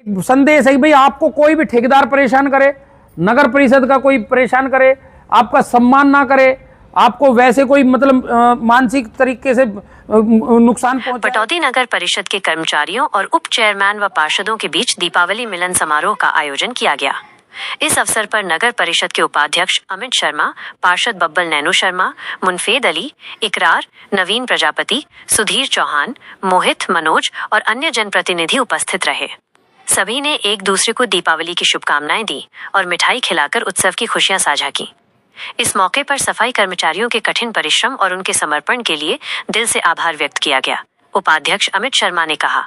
संदेश है कि भाई आपको कोई भी ठेकेदार परेशान करे, नगर परिषद का कोई परेशान करे, आपका सम्मान ना करे, आपको वैसे कोई मतलब मानसिक तरीके से नुकसान पहुंचाए। पटौदी नगर परिषद के कर्मचारियों और उप चेयरमैन व पार्षदों के बीच दीपावली मिलन समारोह का आयोजन किया गया। इस अवसर पर नगर परिषद के उपाध्यक्ष अमित शर्मा, पार्षद बब्बल नैनू शर्मा, मुनफेद अली, इकरार, नवीन प्रजापति, सुधीर चौहान, मोहित, मनोज और अन्य जनप्रतिनिधि उपस्थित रहे। सभी ने एक दूसरे को दीपावली की शुभकामनाएं दी और मिठाई खिलाकर उत्सव की खुशियां साझा की। इस मौके पर सफाई कर्मचारियों के कठिन परिश्रम और उनके समर्पण के लिए दिल से आभार व्यक्त किया गया। उपाध्यक्ष अमित शर्मा ने कहा,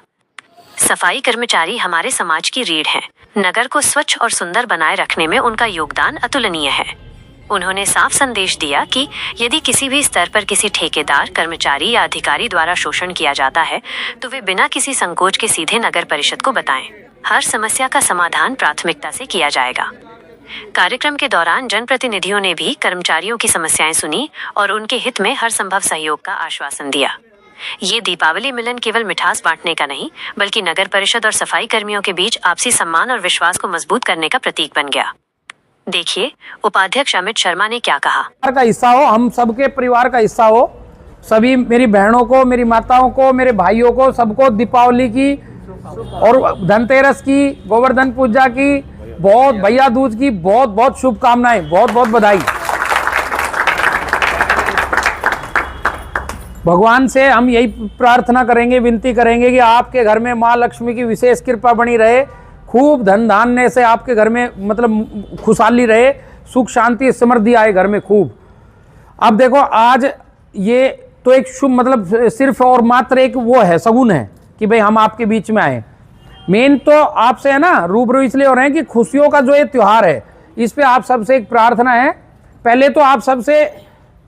सफाई कर्मचारी हमारे समाज की रीढ़ हैं। नगर को स्वच्छ और सुंदर बनाए रखने में उनका योगदान अतुलनीय है। उन्होंने साफ संदेश दिया कि यदि किसी भी स्तर पर किसी ठेकेदार, कर्मचारी या अधिकारी द्वारा शोषण किया जाता है तो वे बिना किसी संकोच के सीधे नगर परिषद को बताएं। हर समस्या का समाधान प्राथमिकता से किया जाएगा। कार्यक्रम के दौरान जनप्रतिनिधियों ने भी कर्मचारियों की समस्याएं सुनी और उनके हित में हर संभव सहयोग का आश्वासन दिया। ये दीपावली मिलन केवल मिठास बांटने का नहीं, बल्कि नगर परिषद और सफाई कर्मियों के बीच आपसी सम्मान और विश्वास को मजबूत करने का प्रतीक बन गया। देखिए उपाध्यक्ष अमित शर्मा ने क्या कहा। का हिस्सा हो, हम सबके परिवार का हिस्सा हो। सभी मेरी बहनों को, मेरी माताओं को, मेरे भाइयों को, सबको दीपावली की और धनतेरस की, गोवर्धन पूजा की, बहुत भैया दूज की बहुत बहुत शुभकामनाएं, बहुत बहुत बधाई। भगवान से हम यही प्रार्थना करेंगे, विनती करेंगे कि आपके घर में माँ लक्ष्मी की विशेष कृपा बनी रहे, खूब धन धान्य से आपके घर में मतलब खुशहाली रहे, सुख शांति समृद्धि आए घर में खूब। अब देखो आज ये तो एक शुभ मतलब सिर्फ और मात्र एक वो है, सगुन है कि भाई हम आपके बीच में आए। मेन तो आपसे है ना रूबरू इसलिए हो रहे हैं कि खुशियों का जो ये त्यौहार है इस पे आप सबसे एक प्रार्थना है। पहले तो आप सबसे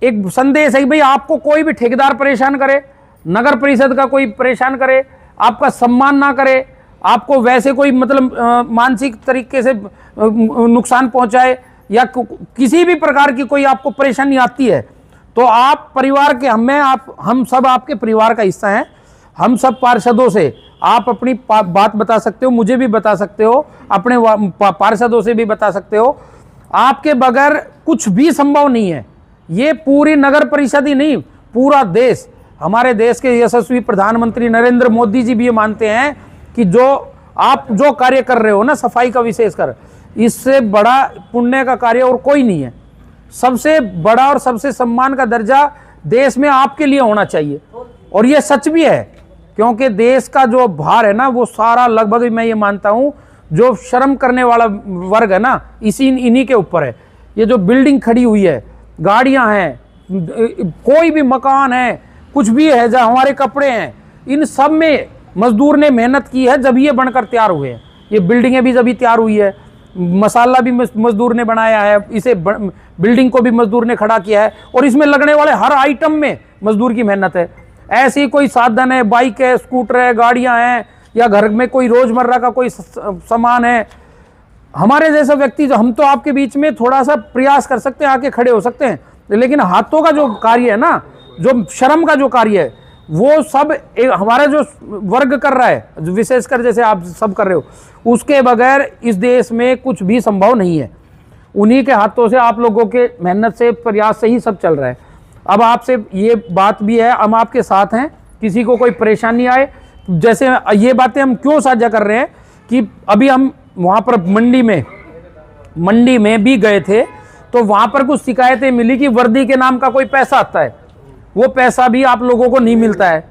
एक संदेश है कि भाई आपको कोई भी ठेकेदार परेशान करे, नगर परिषद का कोई परेशान करे, आपका सम्मान ना करे, आपको वैसे कोई मतलब मानसिक तरीके से नुकसान पहुंचाए या किसी भी प्रकार की कोई आपको परेशानी आती है तो आप परिवार के हम सब आपके परिवार का हिस्सा हैं। हम सब पार्षदों से आप अपनी बात बता सकते हो, मुझे भी बता सकते हो, अपने पार्षदों से भी बता सकते हो। आपके बगैर कुछ भी संभव नहीं है। ये पूरी नगर परिषद ही नहीं, पूरा देश, हमारे देश के यशस्वी प्रधानमंत्री नरेंद्र मोदी जी भी ये मानते हैं कि आप जो कार्य कर रहे हो ना सफाई का विशेषकर, इससे बड़ा पुण्य का कार्य और कोई नहीं है। सबसे बड़ा और सबसे सम्मान का दर्जा देश में आपके लिए होना चाहिए और ये सच भी है, क्योंकि देश का जो भार है ना वो सारा लगभग मैं ये मानता हूँ जो श्रम करने वाला वर्ग है ना इन्हीं के ऊपर है। ये जो बिल्डिंग खड़ी हुई है, गाड़ियां हैं, कोई भी मकान है, कुछ भी है, जहाँ हमारे कपड़े हैं, इन सब में मजदूर ने मेहनत की है जब ये बनकर तैयार हुए हैं। ये बिल्डिंगें भी जब तैयार हुई है, मसाला भी मजदूर ने बनाया है, इसे बिल्डिंग को भी मजदूर ने खड़ा किया है और इसमें लगने वाले हर आइटम में मजदूर की मेहनत है। ऐसी कोई साधन है, बाइक है, स्कूटर है, गाड़ियां हैं या घर में कोई रोजमर्रा का कोई सामान है, हमारे जैसे व्यक्ति जो हम तो आपके बीच में थोड़ा सा प्रयास कर सकते हैं, आके खड़े हो सकते हैं, लेकिन हाथों का जो कार्य है ना, जो श्रम का जो कार्य है वो सब हमारा जो वर्ग कर रहा है, विशेषकर जैसे आप सब कर रहे हो, उसके बगैर इस देश में कुछ भी संभव नहीं है। उन्हीं के हाथों से, आप लोगों के मेहनत से, प्रयास से ही सब चल रहा है। अब आपसे ये बात भी है, हम आपके साथ हैं, किसी को कोई परेशानी आए, जैसे ये बातें हम क्यों साझा कर रहे हैं कि अभी हम वहाँ पर मंडी में भी गए थे तो वहाँ पर कुछ शिकायतें मिली कि वर्दी के नाम का कोई पैसा आता है, वो पैसा भी आप लोगों को नहीं मिलता है।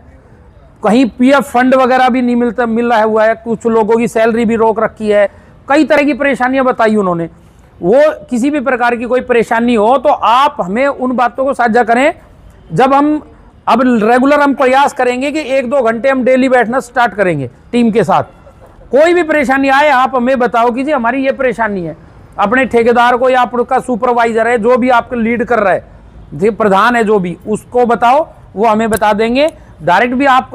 कहीं पीएफ फंड वगैरह भी नहीं मिल रहा हुआ है, कुछ लोगों की सैलरी भी रोक रखी है, कई तरह की परेशानियां बताई उन्होंने। वो किसी भी प्रकार की कोई परेशानी हो तो आप हमें उन बातों को साझा करें। जब हम अब रेगुलर हम प्रयास करेंगे कि 1-2 घंटे हम डेली बैठना स्टार्ट करेंगे टीम के साथ। कोई भी परेशानी आए आप हमें बताओ कि जी हमारी ये परेशानी है, अपने ठेकेदार को या आपका सुपरवाइजर है जो भी आपको लीड कर रहा है, प्रधान है जो भी, उसको बताओ, वो हमें बता देंगे। डायरेक्ट भी आप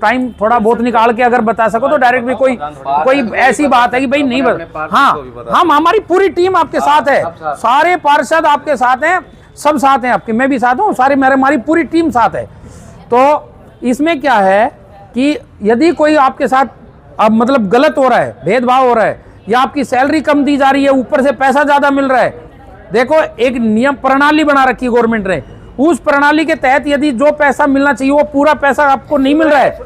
टाइम थोड़ा बहुत निकाल के अगर बता सको तो डायरेक्ट भी कोई ऐसी बात है कि भाई नहीं बता, हाँ हम हमारी पूरी टीम आपके साथ है, सारे पार्षद आपके साथ हैं, सब साथ हैं आपके, मैं भी साथ हूँ, सारे हमारी पूरी टीम साथ है। तो इसमें क्या है कि यदि कोई आपके साथ अब मतलब गलत हो रहा है, भेदभाव हो रहा है, या आपकी सैलरी कम दी जा रही है, ऊपर से पैसा ज़्यादा मिल रहा है। देखो एक नियम प्रणाली बना रखी है गवर्नमेंट ने, उस प्रणाली के तहत यदि जो पैसा मिलना चाहिए वो पूरा पैसा आपको नहीं मिल रहा है,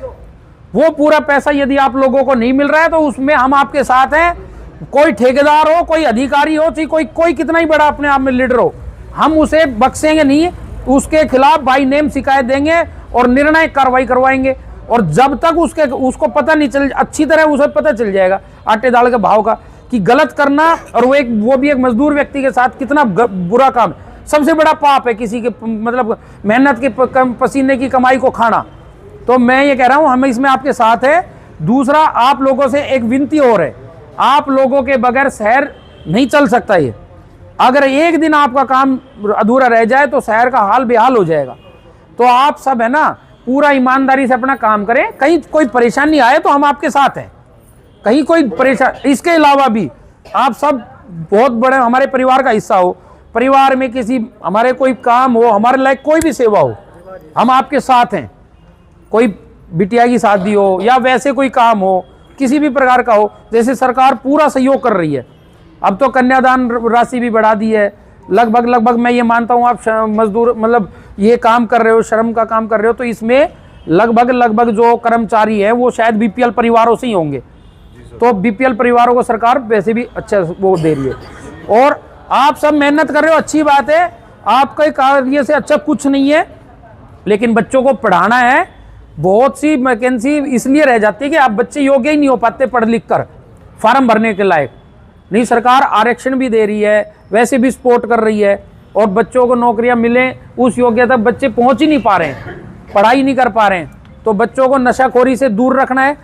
वो पूरा पैसा यदि आप लोगों को नहीं मिल रहा है, तो उसमें हम आपके साथ हैं। कोई ठेकेदार हो, कोई अधिकारी हो, चाहे कोई कितना ही बड़ा अपने आप में लीडर हो, हम उसे बख्शेंगे नहीं, उसके खिलाफ बाई नेम शिकायत देंगे और निर्णायक कार्रवाई करवाएंगे। और जब तक उसको पता नहीं चल, अच्छी तरह उसे पता चल जाएगा आटे दाल के भाव का कि गलत करना और वो भी एक मजदूर व्यक्ति के साथ कितना बुरा काम है, सबसे बड़ा पाप है किसी के मतलब मेहनत के पसीने की कमाई को खाना। तो मैं ये कह रहा हूं हम इसमें आपके साथ है। दूसरा, आप लोगों से एक विनती और है, आप लोगों के बगैर शहर नहीं चल सकता। ये अगर एक दिन आपका काम अधूरा रह जाए तो शहर का हाल बेहाल हो जाएगा। तो आप सब है ना पूरा ईमानदारी से अपना काम करें, कहीं कोई परेशानी आए तो हम आपके साथ हैं, कहीं कोई परेशान। इसके अलावा भी आप सब बहुत बड़े हमारे परिवार का हिस्सा हो, परिवार में किसी हमारे कोई काम हो, हमारे लायक कोई भी सेवा हो, हम आपके साथ हैं। कोई बिटिया की शादी हो या वैसे कोई काम हो, किसी भी प्रकार का हो, जैसे सरकार पूरा सहयोग कर रही है। अब तो कन्यादान राशि भी बढ़ा दी है, लगभग मैं ये मानता हूँ आप मजदूर मतलब ये काम कर रहे हो, श्रम का काम कर रहे हो, तो इसमें लगभग जो कर्मचारी है वो शायद बीपीएल परिवारों से ही होंगे। तो बीपीएल परिवारों को सरकार वैसे भी अच्छा वो दे रही है। और आप सब मेहनत कर रहे हो, अच्छी बात है, आपके कार्य से अच्छा कुछ नहीं है, लेकिन बच्चों को पढ़ाना है। बहुत सी वैकेंसी इसलिए रह जाती है कि आप बच्चे योग्य ही नहीं हो पाते पढ़ लिख कर फार्म भरने के लायक। नहीं, सरकार आरक्षण भी दे रही है, वैसे भी सपोर्ट कर रही है, और बच्चों को नौकरियां मिलें उस योग्यता बच्चे पहुंच ही नहीं पा रहे हैं, पढ़ाई नहीं कर पा रहे हैं। तो बच्चों को नशाखोरी से दूर रखना है।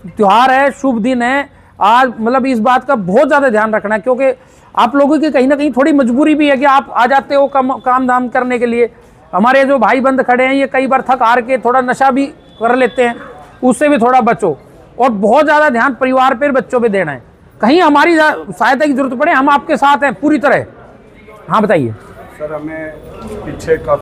त्यौहार है, शुभ दिन है, आज मतलब इस बात का बहुत ज़्यादा ध्यान रखना है, क्योंकि आप लोगों की कहीं ना कहीं थोड़ी मजबूरी भी है कि आप आ जाते हो काम धाम करने के लिए। हमारे जो भाई बंद खड़े हैं ये कई बार थक हार के थोड़ा नशा भी कर लेते हैं, उससे भी थोड़ा बचो। और बहुत ज़्यादा ध्यान परिवार पर, बच्चों पर देना है। कहीं हमारी सहायता की जरूरत पड़े हम आपके साथ हैं पूरी तरह। हाँ बताइए सर, हमें पीछे का